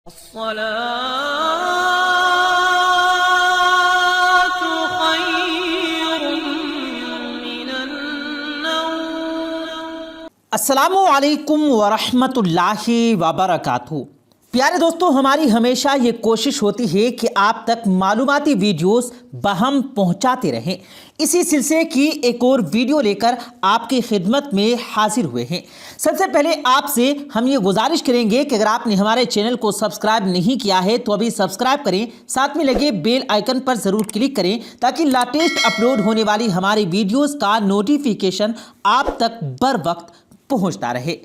الصلاة خير من النوم۔ السلام علیکم ورحمۃ اللہ وبرکاتہ۔ پیارے دوستو، ہماری ہمیشہ یہ کوشش ہوتی ہے کہ آپ تک معلوماتی ویڈیوز بہم پہنچاتے رہیں۔ اسی سلسلے کی ایک اور ویڈیو لے کر آپ کی خدمت میں حاضر ہوئے ہیں۔ سب سے پہلے آپ سے ہم یہ گزارش کریں گے کہ اگر آپ نے ہمارے چینل کو سبسکرائب نہیں کیا ہے تو ابھی سبسکرائب کریں، ساتھ میں لگے بیل آئیکن پر ضرور کلک کریں تاکہ لیٹسٹ اپلوڈ ہونے والی ہماری ویڈیوز کا نوٹیفیکیشن آپ تک بر وقت پہنچتا رہے۔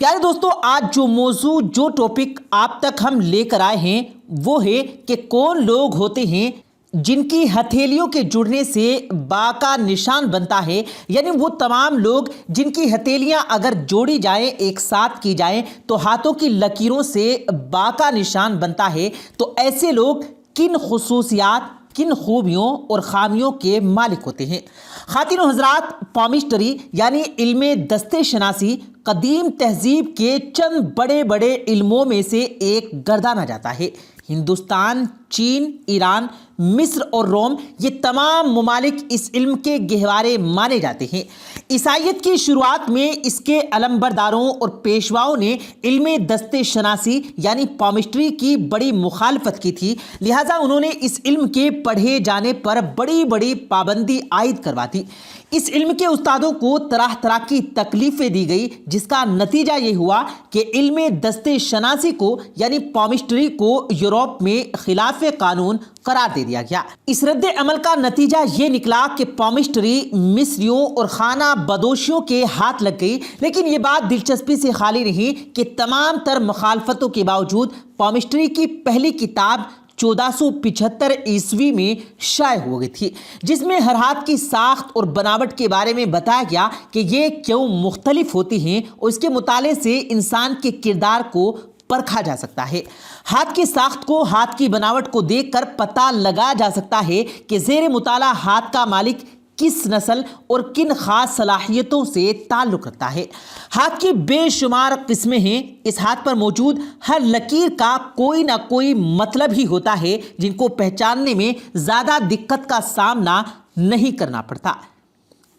پیارے دوستو، آج جو موضوع جو ٹاپک آپ تک ہم لے کر آئے ہیں وہ ہے کہ کون لوگ ہوتے ہیں جن کی ہتھیلیوں کے جڑنے سے با کا نشان بنتا ہے، یعنی وہ تمام لوگ جن کی ہتھیلیاں اگر جوڑی جائیں، ایک ساتھ کی جائیں تو ہاتھوں کی لکیروں سے با کا نشان بنتا ہے۔ تو ایسے لوگ کن خصوصیات، کن خوبیوں اور خامیوں کے مالک ہوتے ہیں؟ خواتین و حضرات، پامسٹری یعنی علم دستے شناسی قدیم تہذیب کے چند بڑے بڑے علموں میں سے ایک گردانا جاتا ہے۔ ہندوستان، چین، ایران، مصر اور روم، یہ تمام ممالک اس علم کے گہوارے مانے جاتے ہیں۔ عیسائیت کی شروعات میں اس کے علمبرداروں اور پیشواؤں نے علم دستے شناسی یعنی پامسٹری کی بڑی مخالفت کی تھی، لہٰذا انہوں نے اس علم کے پڑھے جانے پر بڑی بڑی پابندی عائد کروا دی۔ اس علم کے استادوں کو طرح طرح کی تکلیفیں دی گئی، جس کا نتیجہ یہ ہوا کہ علم دستے شناسی کو یعنی پامسٹری کو یورپ میں خلاف قانون قرار دے دیا گیا۔ اس رد عمل کا نتیجہ یہ نکلا کہ پامسٹری مصریوں اور خانہ بدوشیوں کے ہاتھ لگ گئی، لیکن یہ بات دلچسپی سے خالی نہیں کہ تمام تر مخالفتوں کے باوجود پامسٹری کی پہلی کتاب 1475 عیسوی میں شائع ہو گئی تھی، جس میں ہر ہاتھ کی ساخت اور بناوٹ کے بارے میں بتایا گیا کہ یہ کیوں مختلف ہوتی ہیں اور اس کے مطالعے سے انسان کے کردار کو پرکھا جا سکتا ہے۔ ہاتھ کی ساخت کو، ہاتھ کی بناوٹ کو دیکھ کر پتہ لگایا جا سکتا ہے کہ زیر مطالعہ ہاتھ کا مالک کس نسل اور کن خاص صلاحیتوں سے تعلق رکھتا ہے۔ ہاتھ کی بے شمار قسمیں ہیں، اس ہاتھ پر موجود ہر لکیر کا کوئی نہ کوئی مطلب ہی ہوتا ہے، جن کو پہچاننے میں زیادہ دقت کا سامنا نہیں کرنا پڑتا۔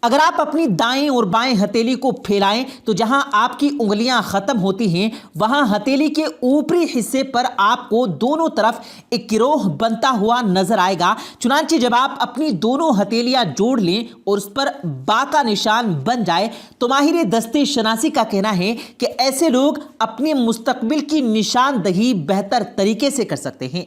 اگر آپ اپنی دائیں اور بائیں ہتھیلی کو پھیلائیں تو جہاں آپ کی انگلیاں ختم ہوتی ہیں وہاں ہتھیلی کے اوپری حصے پر آپ کو دونوں طرف ایک گروہ بنتا ہوا نظر آئے گا۔ چنانچہ جب آپ اپنی دونوں ہتھیلیاں جوڑ لیں اور اس پر با کا نشان بن جائے تو ماہر دستے شناسی کا کہنا ہے کہ ایسے لوگ اپنے مستقبل کی نشاندہی بہتر طریقے سے کر سکتے ہیں۔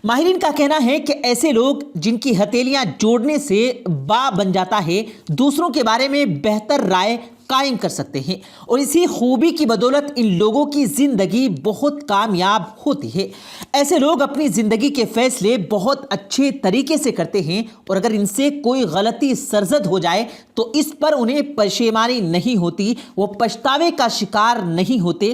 ماہرین کا کہنا ہے کہ ایسے لوگ جن کی ہتھیلیاں جوڑنے سے با بن جاتا ہے دوسروں کے بارے میں بہتر رائے قائم کر سکتے ہیں، اور اسی خوبی کی بدولت ان لوگوں کی زندگی بہت کامیاب ہوتی ہے۔ ایسے لوگ اپنی زندگی کے فیصلے بہت اچھے طریقے سے کرتے ہیں، اور اگر ان سے کوئی غلطی سرزد ہو جائے تو اس پر انہیں پشیمانی نہیں ہوتی، وہ پچھتاوے کا شکار نہیں ہوتے،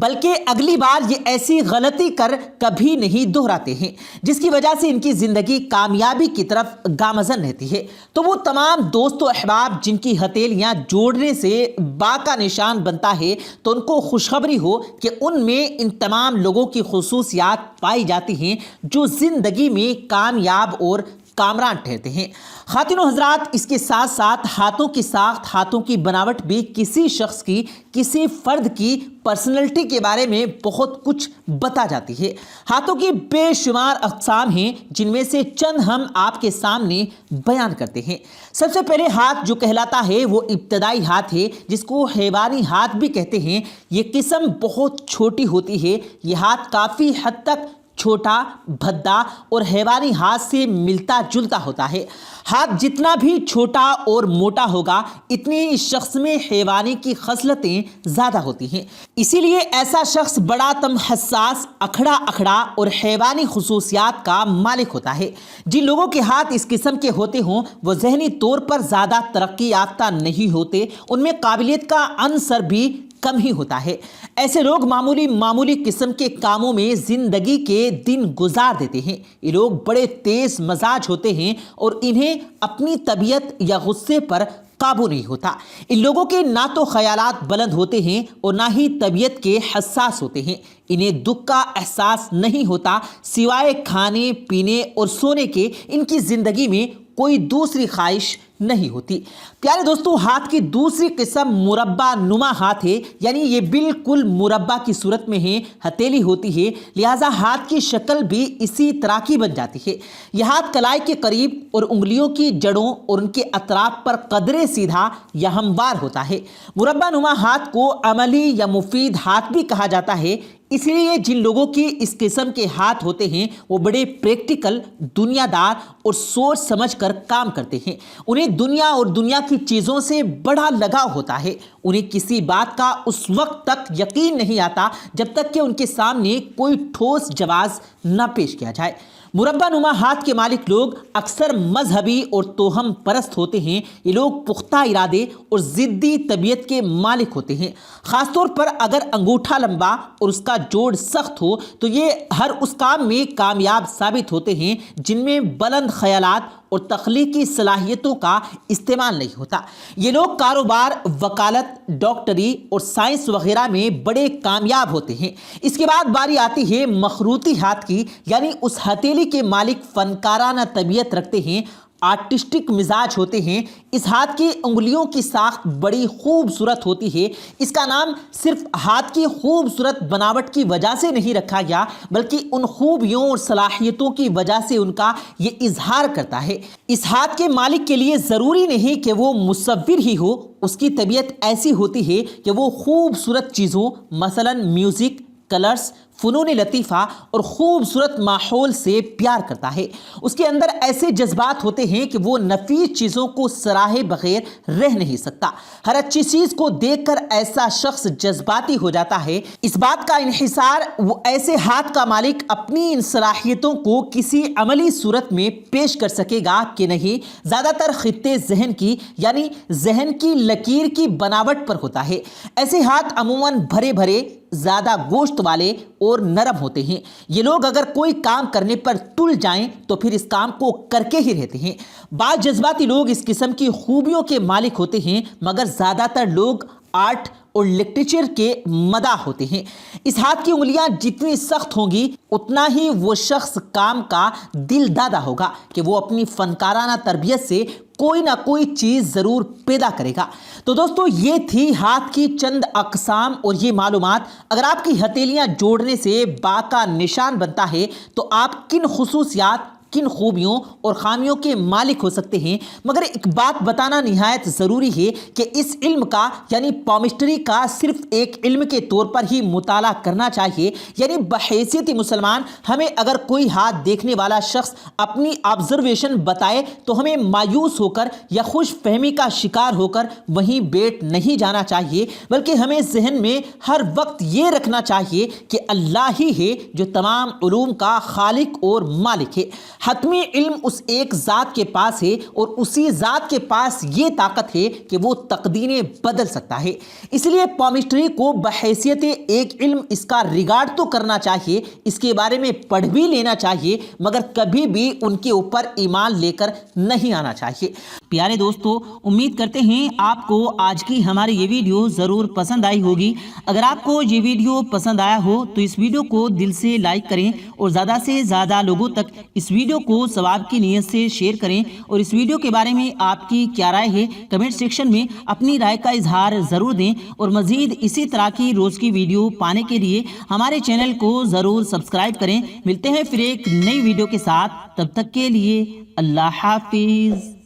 بلکہ اگلی بار یہ ایسی غلطی کر کبھی نہیں دہراتے ہیں، جس کی وجہ سے ان کی زندگی کامیابی کی طرف گامزن رہتی ہے۔ تو وہ تمام دوست و احباب جن کی ہتھیلیاں جوڑنے سے با کا نشان بنتا ہے تو ان کو خوشخبری ہو کہ ان میں ان تمام لوگوں کی خصوصیات پائی جاتی ہیں جو زندگی میں کامیاب اور کامران ٹھہرتے ہیں۔ خواتین و حضرات، اس کے ساتھ ساتھ ہاتھوں کی ساخت، ہاتھوں کی بناوٹ بھی کسی شخص کی، کسی فرد کی پرسنالٹی کے بارے میں بہت کچھ بتا جاتی ہے۔ ہاتھوں کی بے شمار اقسام ہیں جن میں سے چند ہم آپ کے سامنے بیان کرتے ہیں۔ سب سے پہلے ہاتھ جو کہلاتا ہے وہ ابتدائی ہاتھ ہے، جس کو حیوانی ہاتھ بھی کہتے ہیں۔ یہ قسم بہت چھوٹی ہوتی ہے۔ یہ ہاتھ کافی حد تک چھوٹا، بھدا اور حیوانی ہاتھ سے ملتا جلتا ہوتا ہے۔ ہاتھ جتنا بھی چھوٹا اور موٹا ہوگا اتنی اس شخص میں حیوانی کی خصلتیں زیادہ ہوتی ہیں، اسی لیے ایسا شخص بڑا تم حساس، اکھڑا اکھڑا اور حیوانی خصوصیات کا مالک ہوتا ہے۔ جن لوگوں کے ہاتھ اس قسم کے ہوتے ہوں وہ ذہنی طور پر زیادہ ترقی یافتہ نہیں ہوتے، ان میں قابلیت کا عنصر بھی کم ہی ہوتا ہے۔ ایسے لوگ معمولی قسم کے کاموں میں زندگی کے دن گزار دیتے ہیں۔ یہ لوگ بڑے تیز مزاج ہوتے ہیں اور انہیں اپنی طبیعت یا غصے پر قابو نہیں ہوتا۔ ان لوگوں کے نہ تو خیالات بلند ہوتے ہیں اور نہ ہی طبیعت کے حساس ہوتے ہیں۔ انہیں دکھ کا احساس نہیں ہوتا، سوائے کھانے پینے اور سونے کے ان کی زندگی میں کوئی دوسری خواہش نہیں ہوتی۔ پیارے دوستو، ہاتھ کی دوسری قسم مربع نما ہاتھ ہے، یعنی یہ بالکل مربع کی صورت میں ہے، ہتھیلی ہوتی ہے، لہٰذا ہاتھ کی شکل بھی اسی طرح کی بن جاتی ہے۔ یہ ہاتھ کلائی کے قریب اور انگلیوں کی جڑوں اور ان کے اطراف پر قدرے سیدھا یا ہموار ہوتا ہے۔ مربع نما ہاتھ کو عملی یا مفید ہاتھ بھی کہا جاتا ہے، اس لیے جن لوگوں کی اس قسم کے ہاتھ ہوتے ہیں وہ بڑے پریکٹیکل، دنیا دار اور سوچ سمجھ کر کام کرتے ہیں۔ انہیں دنیا اور دنیا کی چیزوں سے بڑا لگاؤ ہوتا ہے۔ انہیں کسی بات کا اس وقت تک یقین نہیں آتا جب تک کہ ان کے سامنے کوئی ٹھوس جواز نہ پیش کیا جائے۔ مربع نما ہاتھ کے مالک لوگ اکثر مذہبی اور توہم پرست ہوتے ہیں۔ یہ لوگ پختہ ارادے اور ضدی طبیعت کے مالک ہوتے ہیں۔ خاص طور پر اگر انگوٹھا لمبا اور اس کا جوڑ سخت ہو تو یہ ہر اس کام میں کامیاب ثابت ہوتے ہیں جن میں بلند خیالات اور تخلیقی صلاحیتوں کا استعمال نہیں ہوتا۔ یہ لوگ کاروبار، وکالت، ڈاکٹری اور سائنس وغیرہ میں بڑے کامیاب ہوتے ہیں۔ اس کے بعد باری آتی ہے مخروطی ہاتھ کی، یعنی اس ہتھیلی کے مالک فنکارانہ طبیعت رکھتے ہیں، آرٹسٹک مزاج ہوتے ہیں۔ اس ہاتھ کی انگلیوں کی ساخت بڑی خوبصورت ہوتی ہے۔ اس کا نام صرف ہاتھ کی خوبصورت بناوٹ کی وجہ سے نہیں رکھا گیا، بلکہ ان خوبیوں اور صلاحیتوں کی وجہ سے ان کا یہ اظہار کرتا ہے۔ اس ہاتھ کے مالک کے لیے ضروری نہیں کہ وہ مصور ہی ہو، اس کی طبیعت ایسی ہوتی ہے کہ وہ خوبصورت چیزوں، مثلا میوزک، کلرز، فنون لطیفہ اور خوبصورت ماحول سے پیار کرتا ہے۔ اس کے اندر ایسے جذبات ہوتے ہیں کہ وہ نفیس چیزوں کو سراہے بغیر رہ نہیں سکتا۔ ہر اچھی چیز کو دیکھ کر ایسا شخص جذباتی ہو جاتا ہے۔ اس بات کا انحصار وہ ایسے ہاتھ کا مالک اپنی ان صلاحیتوں کو کسی عملی صورت میں پیش کر سکے گا کہ نہیں، زیادہ تر خطے ذہن کی، یعنی ذہن کی لکیر کی بناوٹ پر ہوتا ہے۔ ایسے ہاتھ عموماً بھرے بھرے، زیادہ گوشت والے اور نرم ہوتے ہیں۔ یہ لوگ اگر کوئی کام کرنے پر تل جائیں تو پھر اس کام کو کر کے ہی رہتے ہیں۔ بعض جذباتی لوگ اس قسم کی خوبیوں کے مالک ہوتے ہیں، مگر زیادہ تر لوگ آرٹ اور لٹریچر کے مداح ہوتے ہیں۔ اس ہاتھ کی انگلیاں جتنی سخت ہوں گی اتنا ہی وہ شخص کام کا دل دادا ہوگا کہ وہ اپنی فنکارانہ تربیت سے کوئی نہ کوئی چیز ضرور پیدا کرے گا۔ تو دوستو، یہ تھی ہاتھ کی چند اقسام اور یہ معلومات۔ اگر آپ کی ہتھیلیاں جوڑنے سے با کا نشان بنتا ہے تو آپ کن خصوصیات، کن خوبیوں اور خامیوں کے مالک ہو سکتے ہیں۔ مگر ایک بات بتانا نہایت ضروری ہے کہ اس علم کا، یعنی پامسٹری کا، صرف ایک علم کے طور پر ہی مطالعہ کرنا چاہیے۔ یعنی بحیثیت مسلمان ہمیں اگر کوئی ہاتھ دیکھنے والا شخص اپنی آبزرویشن بتائے تو ہمیں مایوس ہو کر یا خوش فہمی کا شکار ہو کر وہیں بیٹھ نہیں جانا چاہیے، بلکہ ہمیں ذہن میں ہر وقت یہ رکھنا چاہیے کہ اللہ ہی ہے جو تمام علوم کا خالق اور مالک ہے۔ حتمی علم اس ایک ذات کے پاس ہے اور اسی ذات کے پاس یہ طاقت ہے کہ وہ تقدیریں بدل سکتا ہے۔ اس لیے پامسٹری کو بحیثیت ایک علم اس کا ریگارڈ تو کرنا چاہیے، اس کے بارے میں پڑھ بھی لینا چاہیے، مگر کبھی بھی ان کے اوپر ایمان لے کر نہیں آنا چاہیے۔ پیارے دوستو، امید کرتے ہیں آپ کو آج کی ہماری یہ ویڈیو ضرور پسند آئی ہوگی۔ اگر آپ کو یہ ویڈیو پسند آیا ہو تو اس ویڈیو کو دل سے لائک کریں اور زیادہ سے زیادہ لوگوں تک اس ویڈیو کو ثواب کی نیت سے شیئر کریں، اور اس ویڈیو کے بارے میں آپ کی کیا رائے ہے کمنٹ سیکشن میں اپنی رائے کا اظہار ضرور دیں، اور مزید اسی طرح کی روز کی ویڈیو پانے کے لیے ہمارے چینل کو ضرور سبسکرائب کریں۔ ملتے ہیں پھر ایک نئی ویڈیو کے ساتھ، تب تک کے لیے اللہ حافظ۔